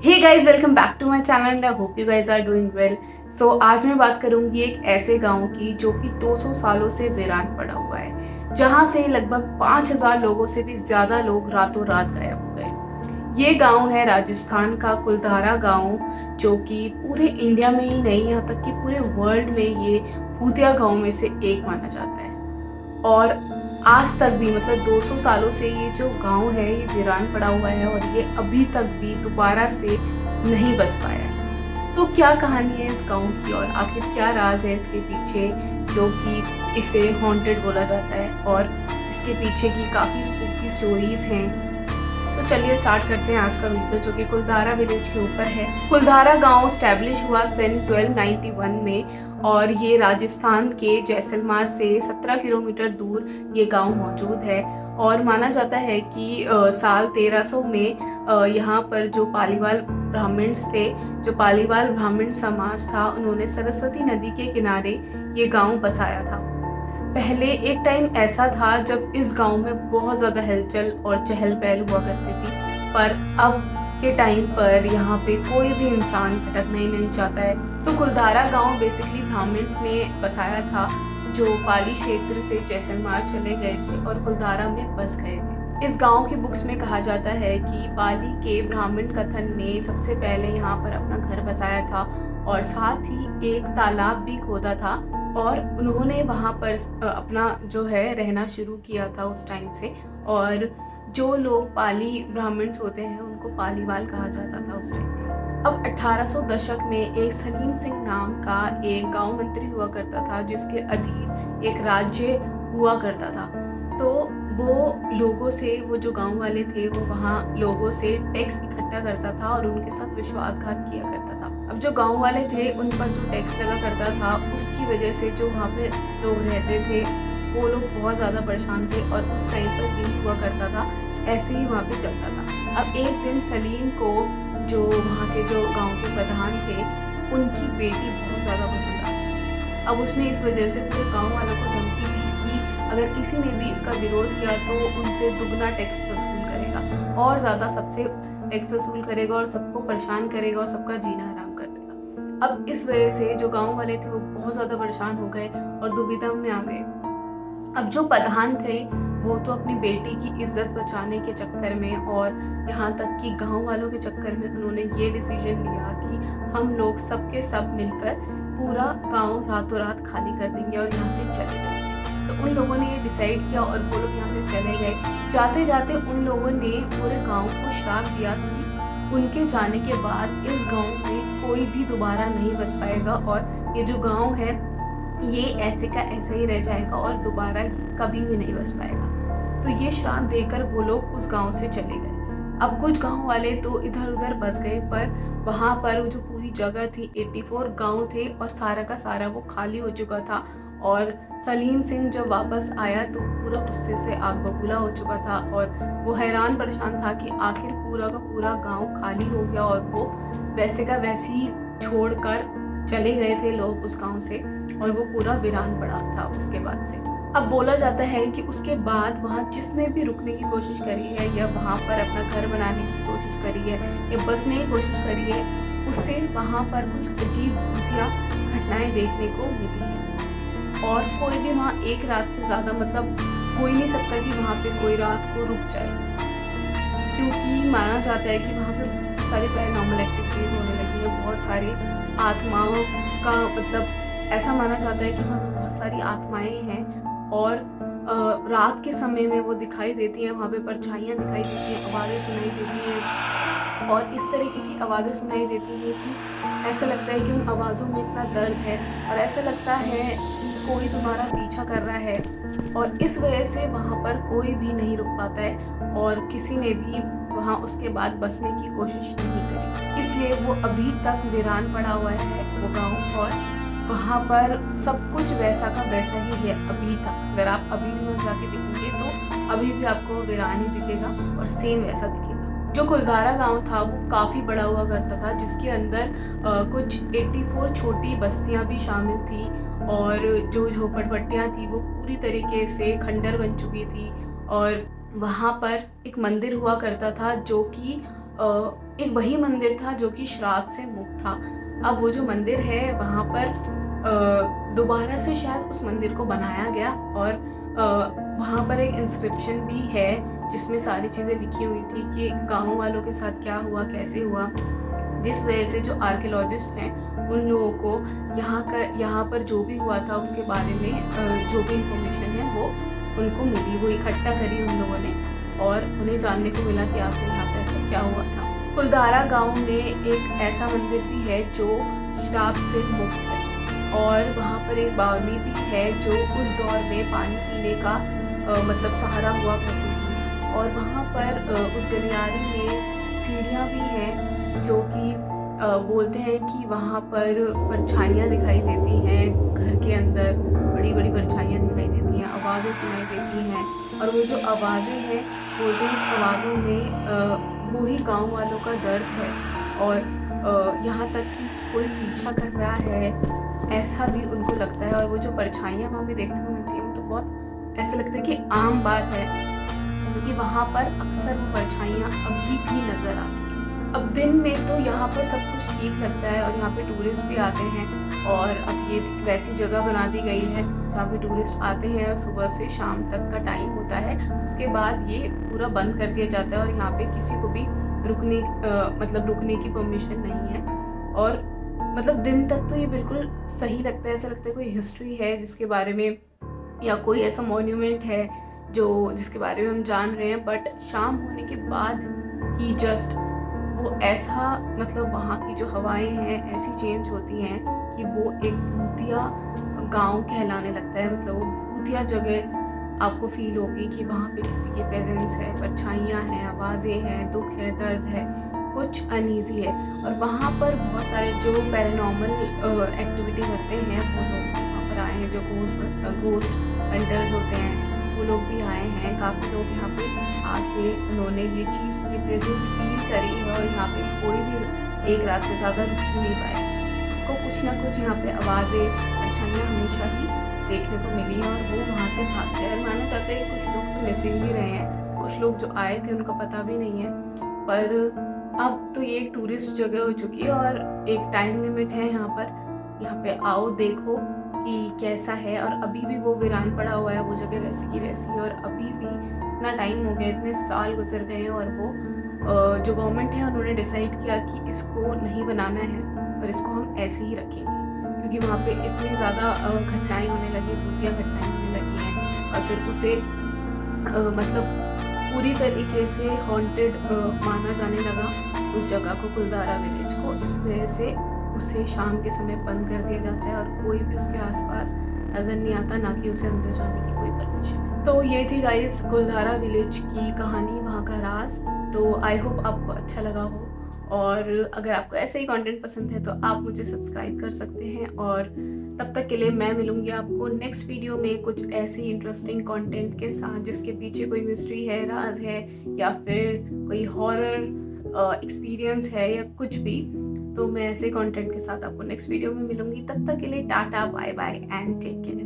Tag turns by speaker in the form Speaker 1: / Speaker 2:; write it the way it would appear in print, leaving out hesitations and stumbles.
Speaker 1: Hey guys, welcome back to my channel and I hope you guys are doing well. So आज मैं बात करूंगी एक ऐसे गांव की जो कि 200 सालों से वीरान पड़ा हुआ है, जहां से लगभग 5000 लोगों से भी ज़्यादा लोग रातों रात गायब हो गए। ये गांव है राजस्थान का कुलधारा गांव, जो कि पूरे इंडिया में ही नहीं, यहाँ तक कि पूरे वर्ल्ड में ये भूतिया गाँव में से एक माना जाता है। और आज तक भी मतलब 200 सालों से ये जो गांव है ये वीरान पड़ा हुआ है और ये अभी तक भी दोबारा से नहीं बस पाया है। तो क्या कहानी है इस गांव की और आखिर क्या राज है इसके पीछे, जो कि इसे हॉन्टेड बोला जाता है, और इसके पीछे की काफ़ी स्पूकी स्टोरीज हैं। तो चलिए स्टार्ट करते हैं आज का वीडियो, जो कि कुलधारा विलेज के ऊपर है। कुलधारा गांव स्टैब्लिश हुआ सन 1291 में और ये राजस्थान के जैसलमेर से 17 किलोमीटर दूर ये गांव मौजूद है। और माना जाता है कि साल 1300 में यहाँ पर जो पालीवाल ब्राह्मण्स थे, जो पालीवाल ब्राह्मण समाज था, उन्होंने सरस्वती नदी के किनारे ये गांव बसाया था। पहले एक टाइम ऐसा था जब इस गांव में बहुत ज़्यादा हलचल और चहल पहल हुआ करती थी, पर अब के टाइम पर यहाँ पे कोई भी इंसान भटकना ही नहीं चाहता है। तो कुलधारा गांव बेसिकली ब्राह्मण्स ने बसाया था, जो पाली क्षेत्र से जैसलमेर चले गए थे और कुलधारा में बस गए थे। इस गांव की बुक्स में कहा जाता है कि पाली के ब्राह्मण कथन ने सबसे पहले यहाँ पर अपना घर बसाया था और साथ ही एक तालाब भी खोदा था और उन्होंने वहाँ पर अपना जो है रहना शुरू किया था उस टाइम से। और जो लोग पाली ब्राह्मण्स होते हैं उनको पालीवाल कहा जाता था उस टाइम। अब 1800 दशक में एक सलीम सिंह नाम का एक गांव मंत्री हुआ करता था, जिसके अधीन एक राज्य हुआ करता था। तो वो लोगों से, वो जो गांव वाले थे, वो वहाँ लोगों से टैक्स इकट्ठा करता था और उनके साथ विश्वासघात किया करता था। अब जो गांव वाले थे उन पर जो टैक्स लगा करता था, उसकी वजह से जो वहाँ पे लोग रहते थे वो लोग बहुत ज़्यादा परेशान थे और उस टाइम पर यही हुआ करता था, ऐसे ही वहाँ पे चलता था। अब एक दिन सलीम को, जो वहाँ के जो गांव के प्रधान थे, उनकी बेटी बहुत ज़्यादा पसंद आ गई थी। अब उसने इस वजह से पूरे गांव वालों को धमकी दी कि अगर किसी ने भी इसका विरोध किया तो उनसे दुगना टैक्स वसूल करेगा और ज़्यादा सबसे टैक्स वसूल करेगा और सबको परेशान करेगा और सबका जीना हराम कर देगा। अब इस वजह से जो गांव वाले थे वो बहुत ज़्यादा परेशान हो गए और दुविधा में आ गए। अब जो प्रधान थे वो तो अपनी बेटी की इज्जत बचाने के चक्कर में और यहाँ तक कि गांव वालों के चक्कर में उन्होंने ये डिसीजन लिया कि हम लोग सबके सब मिलकर पूरा गांव रातों रात खाली कर देंगे और यहाँ से चले जाएंगे। तो उन लोगों ने ये डिसाइड किया और वो लोग यहाँ से चले गए। जाते जाते उन लोगों ने पूरे गांव को श्राप दिया कि उनके जाने के बाद इस गांव में कोई भी दोबारा नहीं बस पाएगा और ये जो गांव है ये ऐसे का ऐसे ही रह जाएगा और दोबारा कभी भी नहीं बस पाएगा। तो ये श्राप देकर वो लोग उस गांव से चले गए। अब कुछ गांव वाले तो इधर उधर बस गए, पर वहाँ पर वो जो पूरी जगह थी, 84 गांव थे और सारा का सारा वो खाली हो चुका था। और सलीम सिंह जब वापस आया तो पूरा गुस्से से आग बबूला हो चुका था और वो हैरान परेशान था कि आखिर पूरा का पूरा गांव खाली हो गया और वो वैसे का वैसे ही छोड़कर चले गए थे लोग उस गांव से और वो पूरा वीरान पड़ा था उसके बाद से। अब बोला जाता है कि उसके बाद वहाँ जिसने भी रुकने की कोशिश करी है या वहाँ पर अपना घर बनाने की कोशिश करी है या बसने की कोशिश करी है, उससे वहाँ पर कुछ अजीब भूतिया घटनाएं देखने को मिली है। और कोई भी वहाँ एक रात से ज़्यादा मतलब हो ही नहीं सकता कि वहाँ पे कोई रात को रुक जाए, क्योंकि माना जाता है कि वहाँ पर बहुत सारी पैरानॉर्मल एक्टिविटीज़ होने लगी है। बहुत सारी आत्माओं का मतलब ऐसा माना जाता है कि वहाँ पर बहुत सारी आत्माएं हैं और रात के समय में वो दिखाई देती हैं, वहाँ पे परछाइयाँ दिखाई देती हैं, आवाज़ें सुनाई देती हैं और इस तरीके की आवाज़ें सुनाई देती हैं कि ऐसा लगता है कि उन आवाज़ों में इतना दर्द है और ऐसा लगता है कि कोई तुम्हारा पीछा कर रहा है। और इस वजह से वहाँ पर कोई भी नहीं रुक पाता है और किसी ने भी वहाँ उसके बाद बसने की कोशिश नहीं करी, इसलिए वो अभी तक वीरान पड़ा हुआ है वो गाँव। और वहाँ पर सब कुछ वैसा का वैसा ही है अभी तक। अगर आप अभी भी वहाँ जाके देखेंगे तो अभी भी आपको वीरान ही दिखेगा और सेम वैसा दिखेगा। जो कुलधारा गांव था वो काफ़ी बड़ा हुआ करता था, जिसके अंदर कुछ 84 छोटी बस्तियां भी शामिल थी और जो झोपड़पट्टियां थी वो पूरी तरीके से खंडर बन चुकी थी। और वहाँ पर एक मंदिर हुआ करता था जो कि एक वही मंदिर था जो कि श्राप से मुक्त था। अब वो जो मंदिर है वहाँ पर दोबारा से शायद उस मंदिर को बनाया गया और वहाँ पर एक इंस्क्रिप्शन भी है जिसमें सारी चीज़ें लिखी हुई थी कि गाँव वालों के साथ क्या हुआ, कैसे हुआ, जिस वजह से जो आर्कियोलॉजिस्ट हैं उन लोगों को यहाँ पर जो भी हुआ था उसके बारे में जो भी इंफॉर्मेशन है वो उनको मिली, वो इकट्ठा करी उन लोगों ने और उन्हें जानने को मिला कि आखिर यहाँ पे ऐसा क्या हुआ था। कुलधारा गांव में एक ऐसा मंदिर भी है जो श्राप से मुक्त है और वहाँ पर एक बावली भी है जो उस दौर में पानी पीने का मतलब सहारा हुआ करती थी और वहाँ पर उस गलियारे में सीढ़ियाँ भी हैं जो कि बोलते हैं कि वहाँ पर परछाइयाँ दिखाई देती हैं, घर के अंदर बड़ी बड़ी परछाइयाँ दिखाई देती हैं, आवाज़ें सुनाई देती हैं और वो जो आवाज़ें हैं बोलते हैं उस आवाज़ों में वो ही गाँव वालों का दर्द है और यहाँ तक कि कोई पीछा कर रहा है ऐसा भी उनको लगता है। और वो जो परछाइयाँ वहाँ पे देखने को मिलती हैं वो तो बहुत ऐसा लगता है कि आम बात है क्योंकि वहाँ पर अक्सर वो परछाइयाँ अभी भी नज़र आती हैं। अब दिन में तो यहाँ पर सब कुछ ठीक लगता है और यहाँ पे टूरिस्ट भी आते हैं और अब ये वैसी जगह बना दी गई है जहाँ पे टूरिस्ट आते हैं और सुबह से शाम तक का टाइम होता है, उसके बाद ये पूरा बंद कर दिया जाता है और यहाँ पे किसी को भी रुकने की परमिशन नहीं है। और मतलब दिन तक तो ये बिल्कुल सही लगता है, ऐसा लगता है कोई हिस्ट्री है जिसके बारे में या कोई ऐसा मॉन्यूमेंट है जिसके बारे में हम जान रहे हैं, बट शाम होने के बाद ही जस्ट वो ऐसा मतलब वहाँ की जो हवाएं हैं ऐसी चेंज होती हैं कि वो एक भूतिया गांव कहलाने लगता है। मतलब वो भूतिया जगह आपको फील होगी कि वहाँ पे किसी की प्रेजेंस है, परछाइयाँ हैं, आवाज़ें हैं, दुख है, दर्द है, कुछ अनईजी है। और वहाँ पर बहुत सारे जो पैरानॉर्मल एक्टिविटी करते हैं वो लोग भी वहाँ पर आए हैं, जो घोस्ट हंटर्स होते हैं वो लोग भी आए हैं। काफ़ी लोग यहाँ पे आके उन्होंने ये प्रेजेंस फील करी है और यहाँ पे कोई भी एक रात से ज़्यादा रुक ही नहीं पाया। उसको कुछ ना कुछ यहाँ पे आवाज़ें, परछाइयाँ हमेशा ही देखने को मिली हैं और वो वहाँ से भाग गए। माना जाता है कि कुछ लोग तो मिसिंग भी रहे हैं, कुछ लोग जो आए थे उनका पता भी नहीं है, पर अब तो ये एक टूरिस्ट जगह हो चुकी है और एक टाइम लिमिट है यहाँ पे आओ देखो कि कैसा है। और अभी भी वो वीरान पड़ा हुआ है, वो जगह वैसी की वैसी है और अभी भी इतना टाइम हो गया, इतने साल गुजर गए हैं और वो जो गवर्नमेंट है उन्होंने डिसाइड किया कि इसको नहीं बनाना है और इसको हम ऐसे ही रखेंगे क्योंकि वहाँ पे इतनी ज़्यादा घटनाएं होने लगी, भूतिया घटनाएं होने लगी हैं और फिर उसे मतलब पूरी तरीके से हॉन्टेड माना जाने लगा उस जगह को, कुलधारा विलेज को। इस वजह से उसे शाम के समय बंद कर दिया जाता है और कोई भी उसके आसपास नज़र नहीं आता, ना कि उसे अंदर जाने की कोई परमिशन है। तो ये थी गाइस कुलधारा विलेज की कहानी, वहाँ का राज। तो आई होप आपको अच्छा लगा हो और अगर आपको ऐसे ही कंटेंट पसंद है तो आप मुझे सब्सक्राइब कर सकते हैं और तब तक के लिए मैं मिलूंगी आपको नेक्स्ट वीडियो में कुछ ऐसी इंटरेस्टिंग कंटेंट के साथ जिसके पीछे कोई मिस्ट्री है, राज है या फिर कोई हॉरर एक्सपीरियंस है या कुछ भी। तो मैं ऐसे कंटेंट के साथ आपको नेक्स्ट वीडियो में मिलूंगी। तब तक के लिए tata, bye bye and take care.